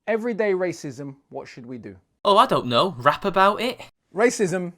Everyday racism, what should we do? Oh, I don't know. Rap about it? Racism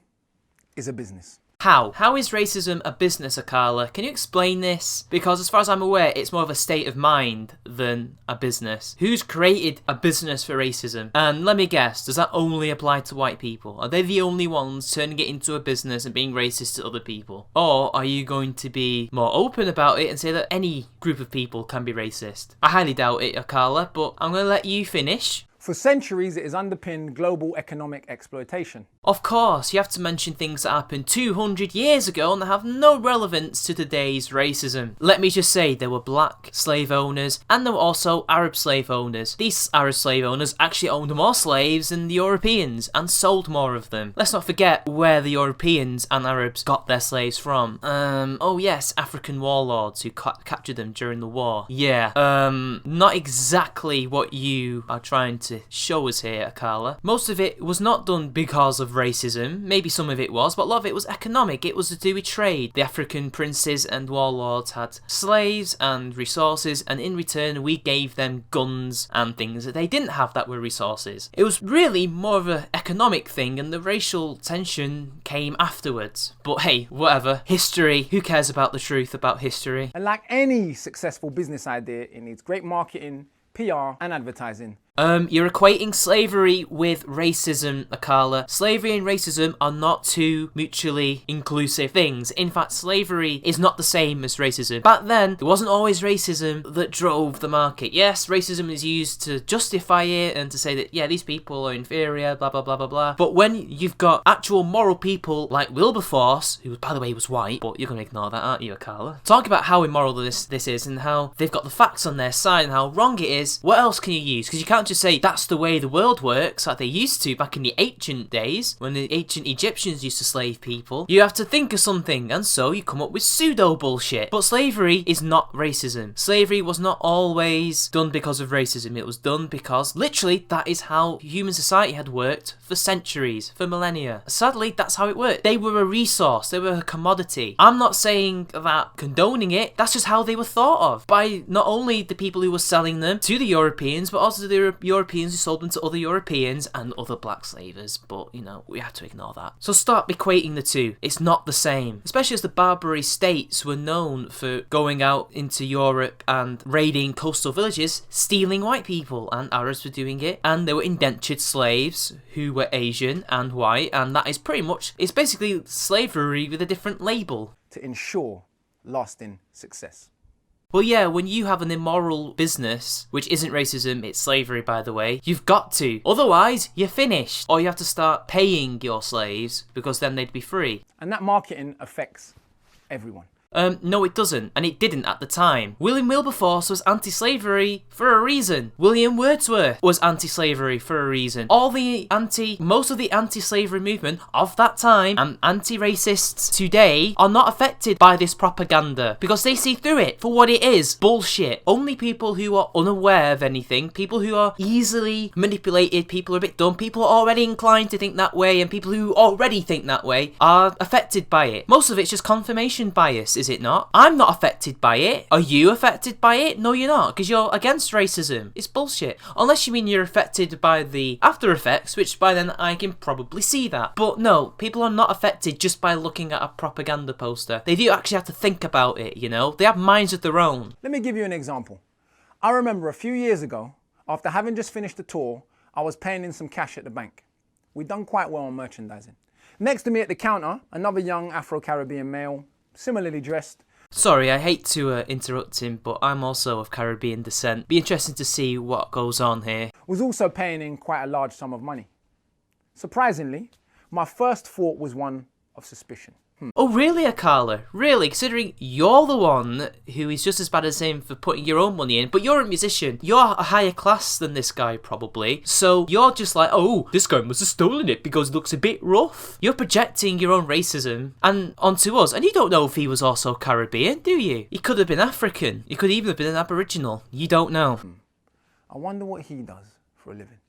is a business. How? How is racism a business, Akala? Can you explain this? Because as far as I'm aware, it's more of a state of mind than a business. Who's created a business for racism? And let me guess, does that only apply to white people? Are they the only ones turning it into a business and being racist to other people? Or are you going to be more open about it and say that any group of people can be racist? I highly doubt it, Akala, but I'm going to let you finish. For centuries, it has underpinned global economic exploitation. Of course, you have to mention things that happened 200 years ago and that have no relevance to today's racism. Let me just say, there were black slave owners and there were also Arab slave owners. These Arab slave owners actually owned more slaves than the Europeans and sold more of them. Let's not forget where the Europeans and Arabs got their slaves from. Oh yes, African warlords who captured them during the war. Yeah, not exactly what you are trying to show us here, Akala. Most of it was not done because of racism. Maybe some of it was, but a lot of it was economic. It was to do with trade. The African princes and warlords had slaves and resources, and in return we gave them guns and things that they didn't have that were resources. It was really more of an economic thing, and the racial tension came afterwards. But hey, whatever. History. Who cares about the truth about history? And like any successful business idea, it needs great marketing, PR, and advertising. You're equating slavery with racism, Akala. Slavery and racism are not two mutually inclusive things. In fact, slavery is not the same as racism. Back then, it wasn't always racism that drove the market. Yes, racism is used to justify it and to say that, yeah, these people are inferior, blah, blah, blah, blah, blah. But when you've got actual moral people like Wilberforce, who, by the way, was white, but you're going to ignore that, aren't you, Akala? Talk about how immoral this is and how they've got the facts on their side and how wrong it is. What else can you use? Because you can't just say that's the way the world works like they used to back in the ancient days when the ancient Egyptians used to slave people. You have to think of something, and so you come up with pseudo bullshit. But slavery is not racism. Slavery was not always done because of racism. It was done because literally that is how human society had worked for centuries, for millennia. Sadly, that's how it worked. They were a resource, they were a commodity. I'm not saying that condoning it, that's just how they were thought of by not only the people who were selling them to the Europeans, but also the Europeans who sold them to other Europeans and other black slavers. But, you know, we have to ignore that. So stop equating the two. It's not the same. Especially as the Barbary states were known for going out into Europe and raiding coastal villages, stealing white people, and Arabs were doing it. And there were indentured slaves who were Asian and white, and that is pretty much, it's basically slavery with a different label. To ensure lasting success. Well, yeah, when you have an immoral business, which isn't racism, it's slavery, by the way, you've got to. Otherwise, you're finished. Or you have to start paying your slaves, because then they'd be free. And that marketing affects everyone. No, it doesn't, and it didn't at the time. William Wilberforce was anti-slavery for a reason. William Wordsworth was anti-slavery for a reason. Most of the anti-slavery movement of that time and anti-racists today are not affected by this propaganda because they see through it for what it is. Bullshit. Only people who are unaware of anything, people who are easily manipulated, people who are a bit dumb, people who are already inclined to think that way, and people who already think that way are affected by it. Most of it's just confirmation bias, is it not? I'm not affected by it. Are you affected by it? No, you're not, because you're against racism. It's bullshit. Unless you mean you're affected by the after effects, which by then I can probably see that. But no, people are not affected just by looking at a propaganda poster. They do actually have to think about it, you know? They have minds of their own. Let me give you an example. I remember a few years ago, after having just finished the tour, I was paying in some cash at the bank. We'd done quite well on merchandising. Next to me at the counter, another young Afro-Caribbean male, similarly dressed. Sorry, I hate to interrupt him, but I'm also of Caribbean descent. Be interesting to see what goes on here. Was also paying in quite a large sum of money. Surprisingly, my first thought was one of suspicion. Oh really, Akala? Really? Considering you're the one who is just as bad as him for putting your own money in, but you're a musician. You're a higher class than this guy, probably. So you're just like, oh, this guy must have stolen it because it looks a bit rough. You're projecting your own racism and onto us. And you don't know if he was also Caribbean, do you? He could have been African. He could even have been an Aboriginal. You don't know. I wonder what he does for a living.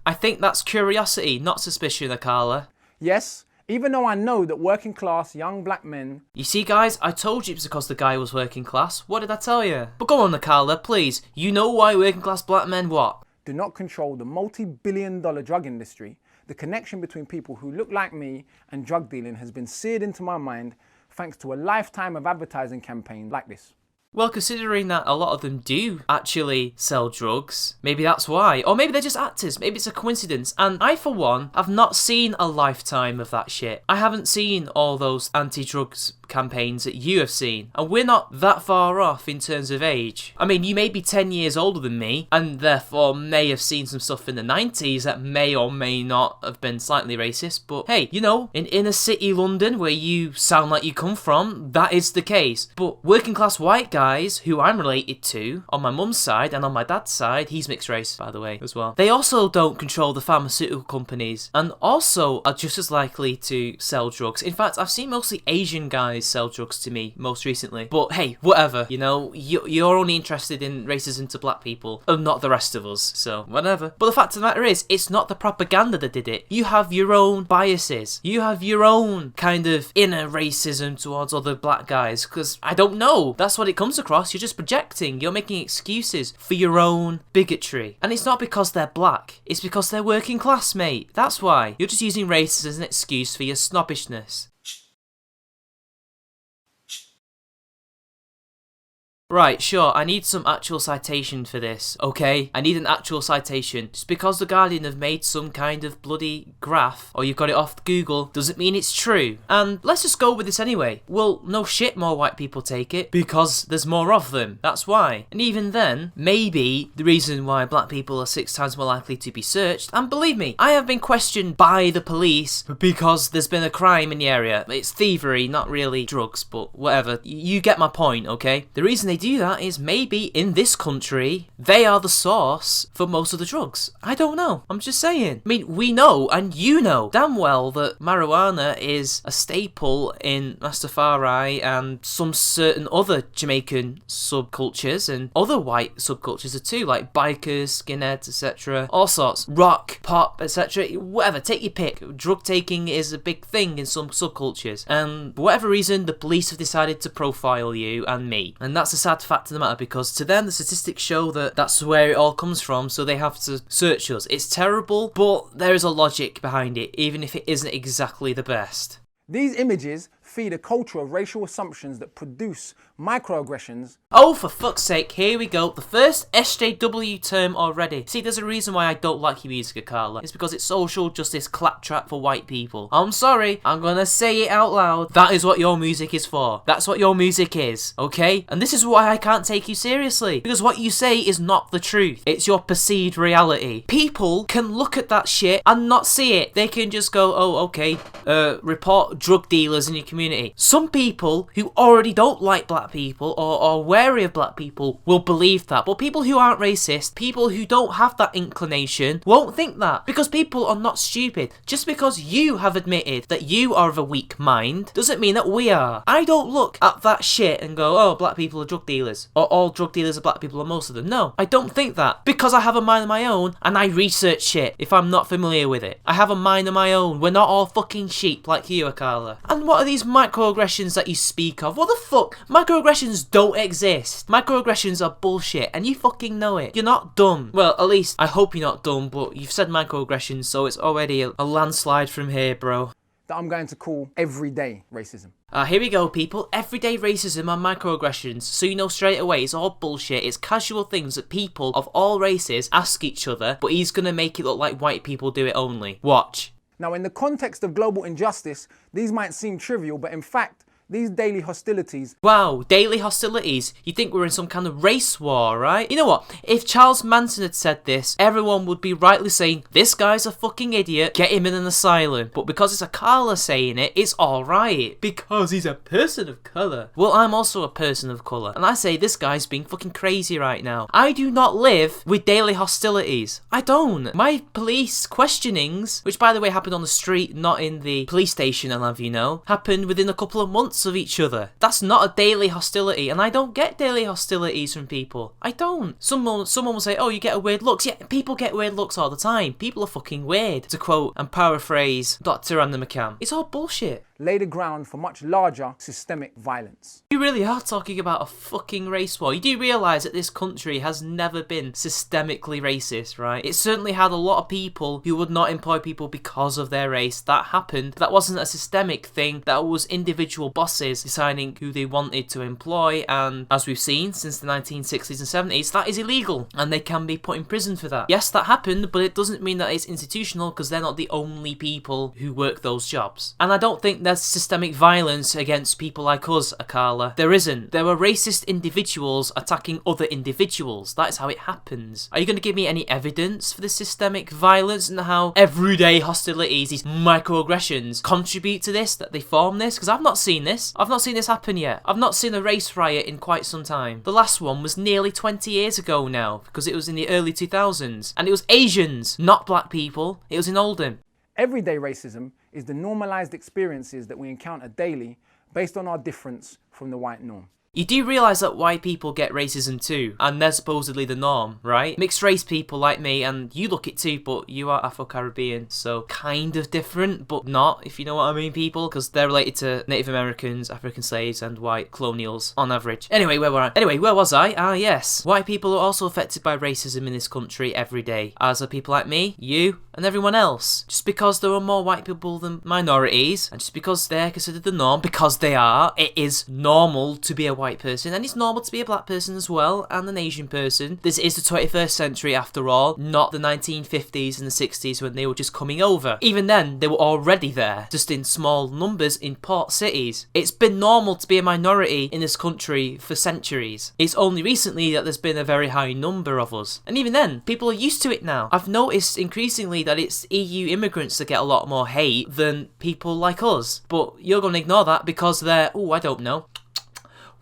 I think that's curiosity, not suspicion, Akala. Yes. Even though I know that working class young black men... You see, guys, I told you it was because the guy was working class. What did I tell you? But go on, Akala, please. You know why working class black men what? do not control the multi-billion-dollar drug industry, the connection between people who look like me and drug dealing has been seared into my mind thanks to a lifetime of advertising campaigns like this. Well, considering that a lot of them do actually sell drugs, maybe that's why. Or maybe they're just actors, maybe it's a coincidence. And I, for one, have not seen a lifetime of that shit. I haven't seen all those anti-drugs campaigns that you have seen, and we're not that far off in terms of age. I mean, you may be 10 years older than me, and therefore may have seen some stuff in the 90s that may or may not have been slightly racist, but hey, you know, in inner city London, where you sound like you come from, that is the case. But working class white guys, who I'm related to, on my mum's side and on my dad's side, he's mixed race, by the way, as well, they also don't control the pharmaceutical companies, and also are just as likely to sell drugs. In fact, I've seen mostly Asian guys sell drugs to me most recently. But hey, whatever, you know, you're only interested in racism to black people and not the rest of us, so whatever. But the fact of the matter is, it's not the propaganda that did it. You have your own biases. You have your own kind of inner racism towards other black guys, because I don't know, that's what it comes across. You're just projecting, you're making excuses for your own bigotry. And it's not because they're black, it's because they're working class, mate. That's why. You're just using race as an excuse for your snobbishness. Right, sure, I need some actual citation for this, okay? I need an actual citation. Just because The Guardian have made some kind of bloody graph, or you've got it off Google, doesn't mean it's true. And let's just go with this anyway. Well, no shit, more white people take it, because there's more of them. That's why. And even then, maybe the reason why black people are 6 times more likely to be searched, and believe me, I have been questioned by the police because there's been a crime in the area. It's thievery, not really drugs, but whatever. You get my point, okay? The reason they do that is maybe in this country they are the source for most of the drugs. I don't know. I'm just saying. I mean, we know, and you know damn well, that marijuana is a staple in Rastafari and some certain other Jamaican subcultures and other white subcultures too, like bikers, skinheads, etc. All sorts. Rock, pop, etc. Whatever, take your pick. Drug taking is a big thing in some subcultures, and for whatever reason the police have decided to profile you and me, and that's a sad fact of the matter, because to them the statistics show that that's where it all comes from, so they have to search us. It's terrible, but there is a logic behind it, even if it isn't exactly the best. These images feed a culture of racial assumptions that produce microaggressions. Oh, for fuck's sake, here we go. The first SJW term already. See, there's a reason why I don't like your music, Akala. It's because it's social justice claptrap for white people. I'm sorry, I'm gonna say it out loud. That is what your music is for. That's what your music is, okay? And this is why I can't take you seriously. Because what you say is not the truth. It's your perceived reality. People can look at that shit and not see it. They can just go, oh, okay, report drug dealers in your community. Some people who already don't like black people or are wary of black people will believe that, but people who aren't racist, people who don't have that inclination, won't think that, because people are not stupid. Just because you have admitted that you are of a weak mind doesn't mean that we are. I don't look at that shit and go, oh, black people are drug dealers, or all drug dealers are black people, or most of them. No, I don't think that, because I have a mind of my own and I research shit if I'm not familiar with it. I have a mind of my own. We're not all fucking sheep like you, Akala. And what are these microaggressions that you speak of? What the fuck? Microaggressions don't exist. Microaggressions are bullshit, and you fucking know it. You're not dumb. Well, at least I hope you're not dumb, but you've said microaggressions, so it's already a landslide from here, bro. That I'm going to call everyday racism. Here we go, people. Everyday racism and microaggressions. So you know straight away, it's all bullshit. It's casual things that people of all races ask each other, but he's gonna make it look like white people do it only. Watch. Now, in the context of global injustice, these might seem trivial, but in fact, these daily hostilities... Wow, daily hostilities? You think we're in some kind of race war, right? You know what? If Charles Manson had said this, everyone would be rightly saying, this guy's a fucking idiot, get him in an asylum. But because it's Akala saying it, it's alright. Because he's a person of colour. Well, I'm also a person of colour, and I say this guy's being fucking crazy right now. I do not live with daily hostilities. I don't. My police questionings, which by the way happened on the street, not in the police station, I'll have you know, happened within a couple of months of each other. That's not a daily hostility, and I don't get daily hostilities from people. I don't. Someone will say, oh, you get a weird looks. Yeah, people get weird looks all the time. People are fucking weird, to quote and paraphrase Dr. Anna McCann. It's all bullshit. lay the ground for much larger systemic violence. You really are talking about a fucking race war. You do realise that this country has never been systemically racist, right? It certainly had a lot of people who would not employ people because of their race. That happened. That wasn't a systemic thing. That was individual bosses deciding who they wanted to employ, and as we've seen since the 1960s and 70s, that is illegal, and they can be put in prison for that. Yes, that happened, but it doesn't mean that it's institutional, because they're not the only people who work those jobs. And I don't think there's systemic violence against people like us, Akala. There isn't. There are racist individuals attacking other individuals. That is how it happens. Are you going to give me any evidence for the systemic violence and how everyday hostilities, these microaggressions, contribute to this, that they form this? Because I've not seen this. I've not seen this happen yet. I've not seen a race riot in quite some time. The last one was nearly 20 years ago now, because it was in the early 2000s, and it was Asians, not black people. It was in Oldham. Everyday racism is the normalized experiences that we encounter daily based on our difference from the white norm. You do realise that white people get racism too, and they're supposedly the norm, right? Mixed race people like me, and you look it too, but you are Afro-Caribbean, so kind of different, but not, if you know what I mean, people, because they're related to Native Americans, African slaves, and white colonials, on average. Anyway, where was I? Ah, yes. White people are also affected by racism in this country every day, as are people like me, you, and everyone else. Just because there are more white people than minorities, and just because they're considered the norm, because they are, it is normal to be a white person, and it's normal to be a black person as well, and an Asian person. This is the 21st century after all, not the 1950s and the 60s when they were just coming over. Even then, they were already there, just in small numbers in port cities. It's been normal to be a minority in this country for centuries. It's only recently that there's been a very high number of us. And even then, people are used to it now. I've noticed increasingly that it's EU immigrants that get a lot more hate than people like us. But you're going to ignore that because they're, I don't know,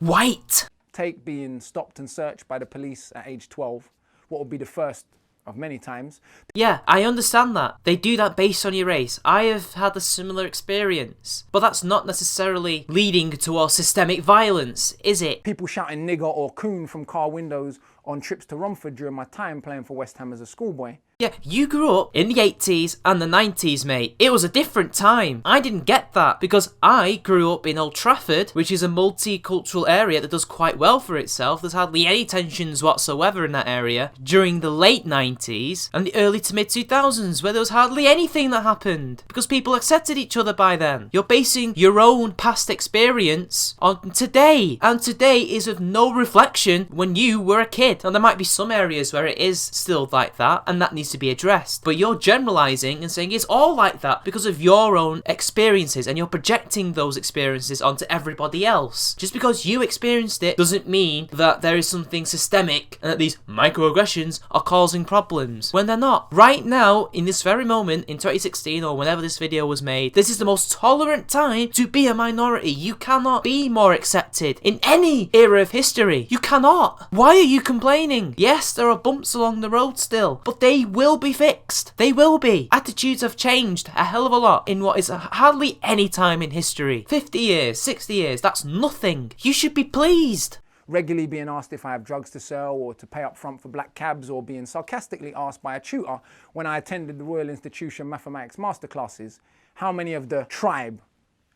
white. Take being stopped and searched by the police at age 12, what would be the first of many times. Yeah, I understand that. They do that based on your race. I have had a similar experience. But that's not necessarily leading towards systemic violence, is it? People shouting nigger or coon from car windows on trips to Romford during my time playing for West Ham as a schoolboy. Yeah, you grew up in the 80s and the 90s, mate. It was a different time. I didn't get that because I grew up in Old Trafford, which is a multicultural area that does quite well for itself. There's hardly any tensions whatsoever in that area during the late 90s and the early to mid 2000s, where there was hardly anything that happened because people accepted each other by then. You're basing your own past experience on today, and today is of no reflection when you were a kid. And there might be some areas where it is still like that, and that needs to be addressed, but you're generalizing and saying it's all like that because of your own experiences, and you're projecting those experiences onto everybody else. Just because you experienced it doesn't mean that there is something systemic and that these microaggressions are causing problems when they're not. Right now, in this very moment, in 2016 or whenever this video was made, this is the most tolerant time to be a minority. You cannot be more accepted in any era of history. You cannot. Why are you complaining? Yes, there are bumps along the road still, but they will be fixed. They will be. Attitudes have changed a hell of a lot in what is hardly any time in history. 50 years, 60 years, that's nothing. You should be pleased. Regularly being asked if I have drugs to sell or to pay up front for black cabs, or being sarcastically asked by a tutor when I attended the Royal Institution Mathematics Masterclasses how many of the tribe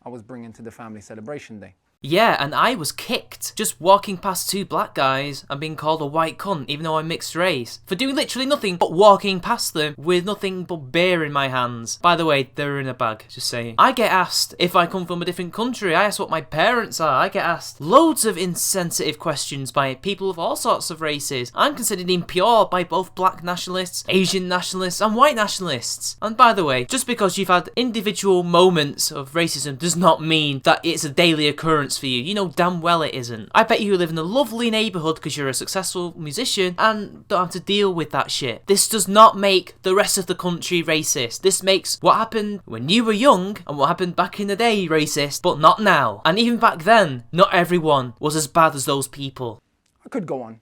I was bringing to the family celebration day. Yeah, and I was kicked just walking past two black guys and being called a white cunt, even though I'm mixed race, for doing literally nothing but walking past them with nothing but beer in my hands. By the way, they're in a bag, just saying. I get asked if I come from a different country. I ask what my parents are. I get asked loads of insensitive questions by people of all sorts of races. I'm considered impure by both black nationalists, Asian nationalists, and white nationalists. And by the way, just because you've had individual moments of racism does not mean that it's a daily occurrence for you. You know damn well it isn't. I bet you live in a lovely neighbourhood because you're a successful musician and don't have to deal with that shit. This does not make the rest of the country racist. This makes what happened when you were young and what happened back in the day racist, but not now. And even back then, not everyone was as bad as those people. I could go on.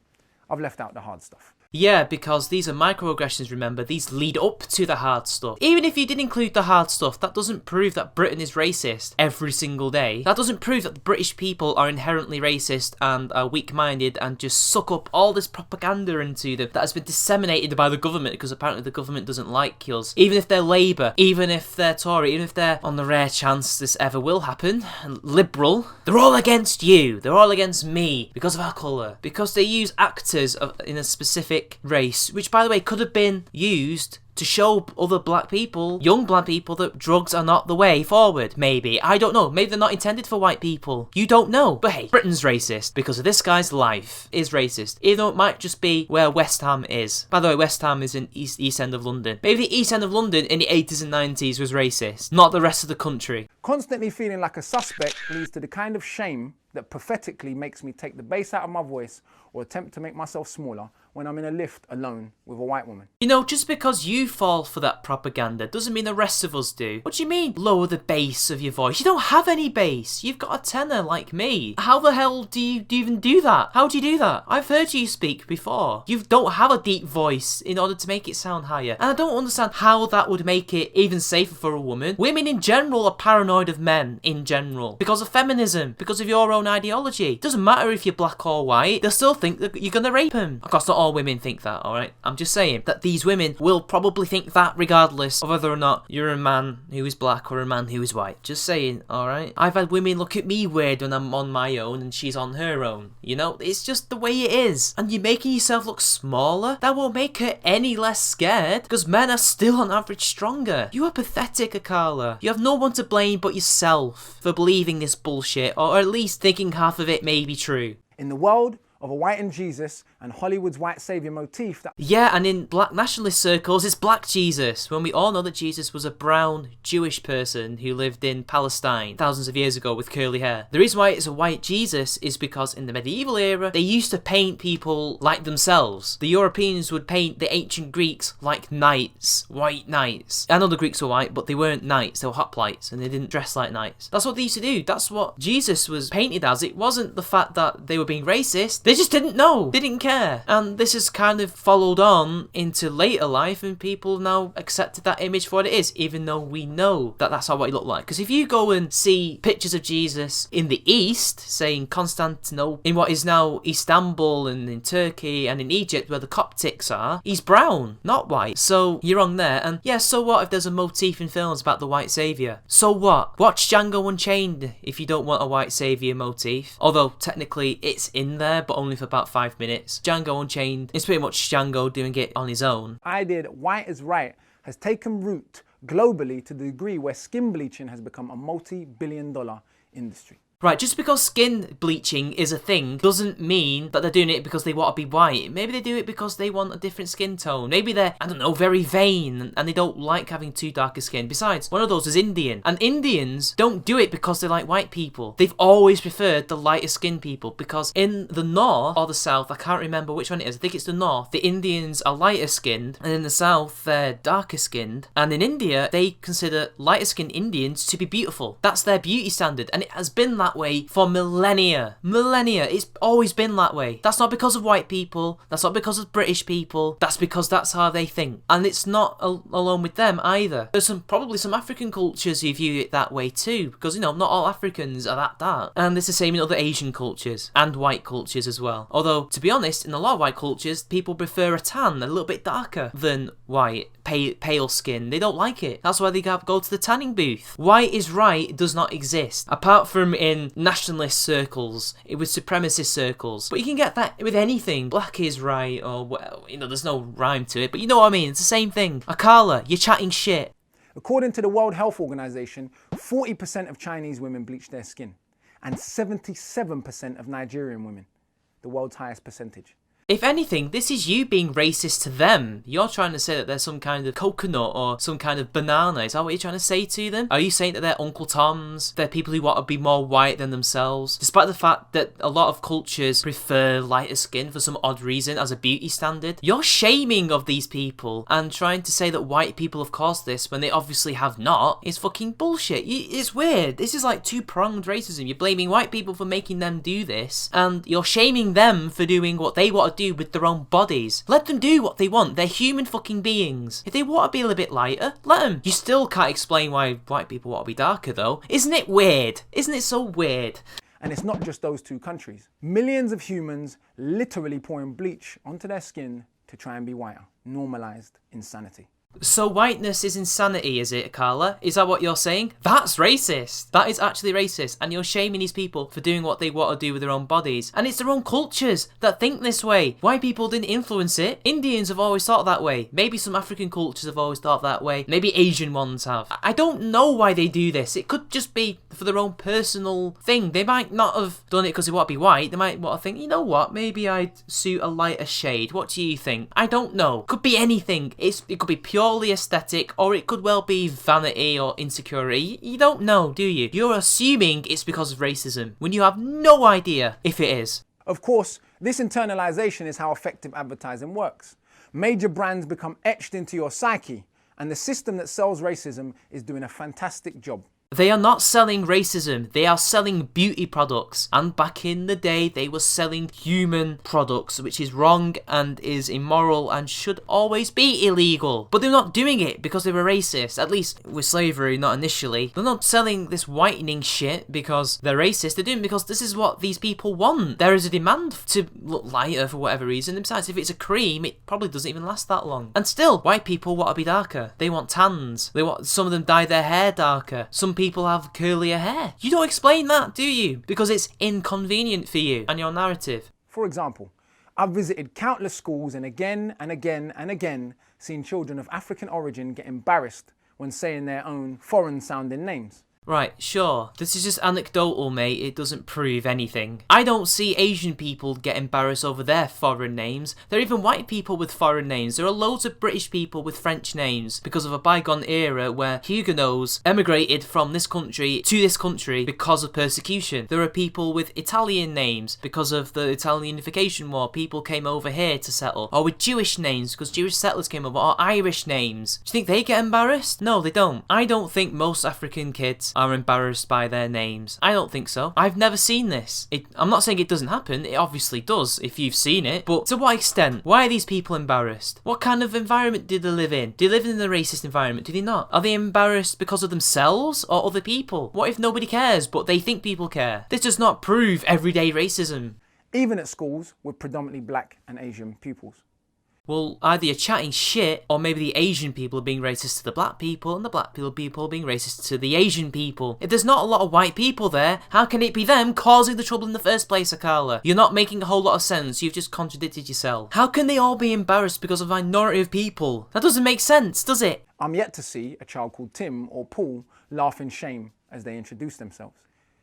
I've left out the hard stuff. Yeah, because these are microaggressions, remember. These lead up to the hard stuff. Even if you did include the hard stuff, that doesn't prove that Britain is racist every single day. That doesn't prove that the British people are inherently racist and are weak-minded and just suck up all this propaganda into them that has been disseminated by the government, because apparently the government doesn't like us. Even if they're Labour, even if they're Tory, even if they're, on the rare chance this ever will happen, liberal, they're all against you. They're all against me because of our colour. Because they use actors in a specific race, which, by the way, could have been used to show other black people, young black people, that drugs are not the way forward, maybe. I don't know. Maybe they're not intended for white people. You don't know. But hey, Britain's racist because of this guy's life is racist, even though it might just be where West Ham is. By the way, West Ham is in East End of London. Maybe the East End of London in the 80s and 90s was racist, not the rest of the country. Constantly feeling like a suspect leads to the kind of shame that pathetically makes me take the bass out of my voice or attempt to make myself smaller when I'm in a lift alone with a white woman. You know, just because you fall for that propaganda doesn't mean the rest of us do. What do you mean, lower the bass of your voice? You don't have any bass. You've got a tenor like me. How the hell do you even do that? How do you do that? I've heard you speak before. You don't have a deep voice in order to make it sound higher. And I don't understand how that would make it even safer for a woman. Women in general are paranoid of men in general. Because of feminism. Because of your own ideology. It doesn't matter if you're black or white. They'll still think that you're gonna rape them. Of course, not all women think that, alright? I'm just saying that these women will probably think that regardless of whether or not you're a man who is black or a man who is white. Just saying, alright? I've had women look at me weird when I'm on my own and she's on her own. You know, it's just the way it is. And you're making yourself look smaller? That won't make her any less scared, because men are still on average stronger. You are pathetic, Akala. You have no one to blame but yourself for believing this bullshit, or at least thinking half of it may be true. In the world of a whitened Jesus and Hollywood's white saviour motif that... Yeah, and in black nationalist circles, it's black Jesus, when we all know that Jesus was a brown Jewish person who lived in Palestine thousands of years ago with curly hair. The reason why it's a white Jesus is because in the medieval era, they used to paint people like themselves. The Europeans would paint the ancient Greeks like knights, white knights. I know the Greeks were white, but they weren't knights, they were hoplites, and they didn't dress like knights. That's what they used to do. That's what Jesus was painted as. It wasn't the fact that they were being racist. They just didn't know. They didn't care. And this has kind of followed on into later life, and people now accepted that image for what it is, even though we know that that's not what he looked like. Because if you go and see pictures of Jesus in the East, say in Constantinople, in what is now Istanbul, and in Turkey, and in Egypt, where the Coptics are, he's brown, not white. So you're wrong there. And yeah, so what if there's a motif in films about the white saviour? So what? Watch Django Unchained if you don't want a white saviour motif. Although technically it's in there, but only for about 5 minutes. Django Unchained is pretty much Django doing it on his own. idea that white is right has taken root globally to the degree where skin bleaching has become a multi-billion-dollar industry. Right, just because skin bleaching is a thing doesn't mean that they're doing it because they want to be white. Maybe they do it because they want a different skin tone. Maybe they're, I don't know, very vain and they don't like having too dark a skin. Besides, one of those is Indian. And Indians don't do it because they like white people. They've always preferred the lighter skinned people, because in the north or the south, I can't remember which one it is, I think it's the north, the Indians are lighter skinned, and in the south they're darker skinned. And in India, they consider lighter skinned Indians to be beautiful. That's their beauty standard, and it has been that way for millennia. It's always been that way. That's not because of white people. That's not because of British people. That's because that's how they think. And it's not alone with them either. There's probably some African cultures who view it that way too, because, you know, not all Africans are that dark. And it's the same in other Asian cultures and white cultures as well. Although, to be honest, in a lot of white cultures, people prefer a tan a little bit darker than white. Pale skin. They don't like it. That's why they go to the tanning booth. White is right does not exist. Apart from in nationalist circles, with supremacist circles. But you can get that with anything. Black is right, or, well, you know, there's no rhyme to it, but you know what I mean. It's the same thing. Akala, you're chatting shit. According to the World Health Organization, 40% of Chinese women bleach their skin, and 77% of Nigerian women, the world's highest percentage. If anything, this is you being racist to them. You're trying to say that they're some kind of coconut or some kind of banana. Is that what you're trying to say to them? Are you saying that they're Uncle Toms? They're people who want to be more white than themselves? Despite the fact that a lot of cultures prefer lighter skin for some odd reason as a beauty standard. You're shaming of these people and trying to say that white people have caused this when they obviously have not is fucking bullshit. It's weird. This is like two-pronged racism. You're blaming white people for making them do this, and you're shaming them for doing what they want to what to do with their own bodies. Let them do what they want. They're human fucking beings. If they want to be a little bit lighter, let them. You still can't explain why white people want to be darker though. Isn't it weird? Isn't it so weird? And it's not just those two countries. Millions of humans literally pouring bleach onto their skin to try and be whiter. Normalized insanity. So whiteness is insanity, is it, Akala? Is that what you're saying? That's racist. That is actually racist. And you're shaming these people for doing what they want to do with their own bodies. And it's their own cultures that think this way. White people didn't influence it. Indians have always thought that way. Maybe some African cultures have always thought that way. Maybe Asian ones have. I don't know why they do this. It could just be for their own personal thing. They might not have done it because they want to be white. They might want to think, you know what, maybe I'd suit a lighter shade. What do you think? I don't know. Could be anything. It could be purely aesthetic, or it could well be vanity or insecurity. You don't know, do you? You're assuming it's because of racism when you have no idea if it is. Of course, this internalization is how effective advertising works. Major brands become etched into your psyche, and the system that sells racism is doing a fantastic job. They are not selling racism, they are selling beauty products. And back in the day, they were selling human products, which is wrong and is immoral and should always be illegal. But they're not doing it because they were racist, at least with slavery, not initially. They're not selling this whitening shit because they're racist, they're doing it because this is what these people want. There is a demand to look lighter for whatever reason, and besides, if it's a cream, it probably doesn't even last that long. And still, white people want to be darker. They want tans. Some of them dye their hair darker. Some people have curlier hair. You don't explain that, do you? Because it's inconvenient for you and your narrative. For example, I've visited countless schools and again and again and again seen children of African origin get embarrassed when saying their own foreign-sounding names. Right, sure. This is just anecdotal, mate. It doesn't prove anything. I don't see Asian people get embarrassed over their foreign names. There are even white people with foreign names. There are loads of British people with French names because of a bygone era where Huguenots emigrated from this country to this country because of persecution. There are people with Italian names because of the Italianification war. People came over here to settle. Or with Jewish names because Jewish settlers came over. Or Irish names. Do you think they get embarrassed? No, they don't. I don't think most African kids are embarrassed by their names. I don't think so. I've never seen this. I'm not saying it doesn't happen. It obviously does if you've seen it. But to what extent? Why are these people embarrassed? What kind of environment do they live in? Do they live in a racist environment? Do they not? Are they embarrassed because of themselves or other people? What if nobody cares but they think people care? This does not prove everyday racism. Even at schools with predominantly black and Asian pupils. Well, either you're chatting shit, or maybe the Asian people are being racist to the black people, and the black people are being racist to the Asian people. If there's not a lot of white people there, how can it be them causing the trouble in the first place, Akala? You're not making a whole lot of sense, you've just contradicted yourself. How can they all be embarrassed because of a minority of people? That doesn't make sense, does it? I'm yet to see a child called Tim or Paul laugh in shame as they introduce themselves.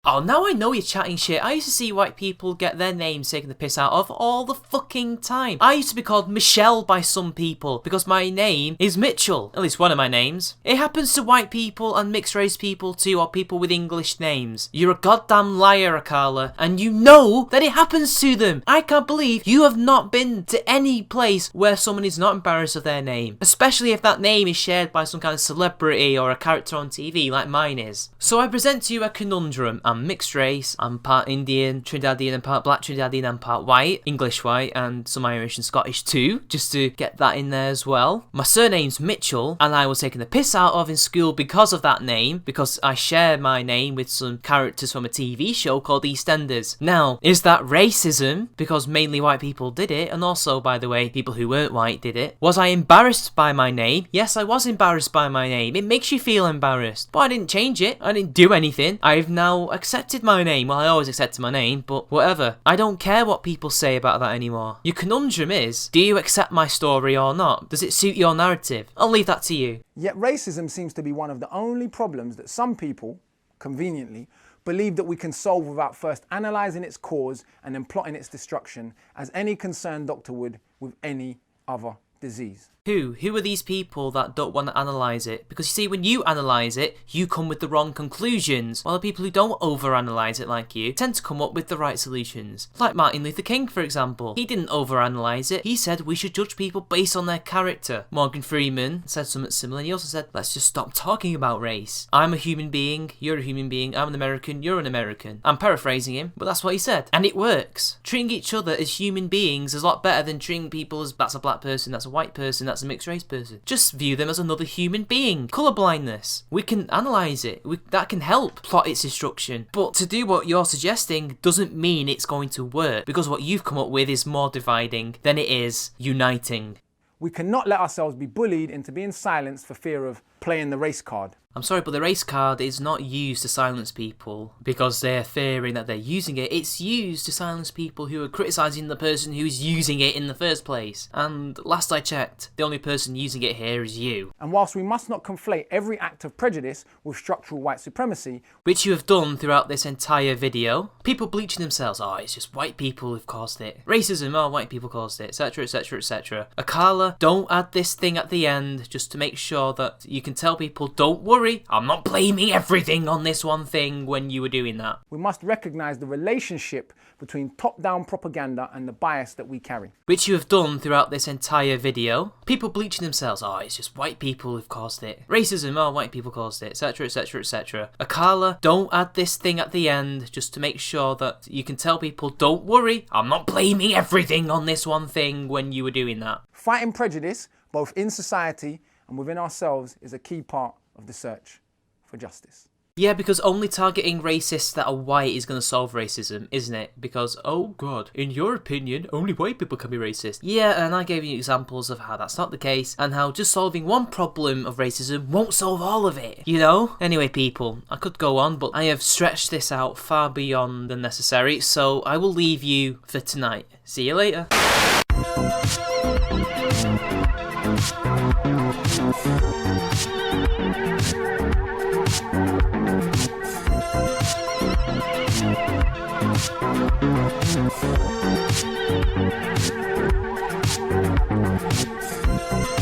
Oh, now I know you're chatting shit. I used to see white people get their names taken the piss out of all the fucking time. I used to be called Michelle by some people because my name is Mitchell. At least one of my names. It happens to white people and mixed race people too, or people with English names. You're a goddamn liar, Akala, and you know that it happens to them. I can't believe you have not been to any place where someone is not embarrassed of their name. Especially if that name is shared by some kind of celebrity or a character on TV like mine is. So I present to you a conundrum. I'm mixed race, I'm part Indian, Trinidadian and part black Trinidadian and part white, English white and some Irish and Scottish too, just to get that in there as well. My surname's Mitchell and I was taken the piss out of in school because of that name, because I share my name with some characters from a TV show called EastEnders. Now, is that racism? Because mainly white people did it, and also, by the way, people who weren't white did it. Was I embarrassed by my name? Yes, I was embarrassed by my name. It makes you feel embarrassed. But I didn't change it. I didn't do anything. I've now accepted my name. Well, I always accepted my name, but whatever. I don't care what people say about that anymore. Your conundrum is, do you accept my story or not? Does it suit your narrative? I'll leave that to you. Yet racism seems to be one of the only problems that some people, conveniently, believe that we can solve without first analysing its cause and then plotting its destruction, as any concerned doctor would with any other disease. Who are these people that don't want to analyse it? Because you see, when you analyse it, you come with the wrong conclusions, while the people who don't overanalyse it like you tend to come up with the right solutions. Like Martin Luther King, for example. He didn't overanalyse it. He said we should judge people based on their character. Morgan Freeman said something similar, and he also said, let's just stop talking about race. I'm a human being, you're a human being, I'm an American, you're an American. I'm paraphrasing him, but that's what he said. And it works. Treating each other as human beings is a lot better than treating people as that's a black person, that's a white person, that's a mixed race person. Just view them as another human being. Colourblindness. We can analyse it. That can help plot its destruction. But to do what you're suggesting doesn't mean it's going to work, because what you've come up with is more dividing than it is uniting. We cannot let ourselves be bullied into being silenced for fear of playing the race card. I'm sorry, but the race card is not used to silence people because they're fearing that they're using it. It's used to silence people who are criticising the person who's using it in the first place. And last I checked, the only person using it here is you. And whilst we must not conflate every act of prejudice with structural white supremacy, which you have done throughout this entire video, people bleaching themselves, oh, it's just white people who've caused it. Racism, oh, white people caused it, etc, etc, etc. Akala, don't add this thing at the end just to make sure that you can tell people, don't worry, I'm not blaming everything on this one thing when you were doing that. We must recognise the relationship between top-down propaganda and the bias that we carry. Which you have done throughout this entire video. People bleaching themselves, oh, it's just white people who've caused it. Racism, oh, white people caused it, etc, etc, etc. Akala, don't add this thing at the end just to make sure that you can tell people, don't worry, I'm not blaming everything on this one thing when you were doing that. Fighting prejudice, both in society and within ourselves, is a key part of the search for justice. Yeah, because only targeting racists that are white is going to solve racism, isn't it? Because, oh god, in your opinion, only white people can be racist. Yeah, and I gave you examples of how that's not the case, and how just solving one problem of racism won't solve all of it, you know? Anyway, people, I could go on, but I have stretched this out far beyond the necessary, so I will leave you for tonight. See you later.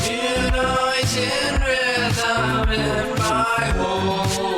United rhythm in my home.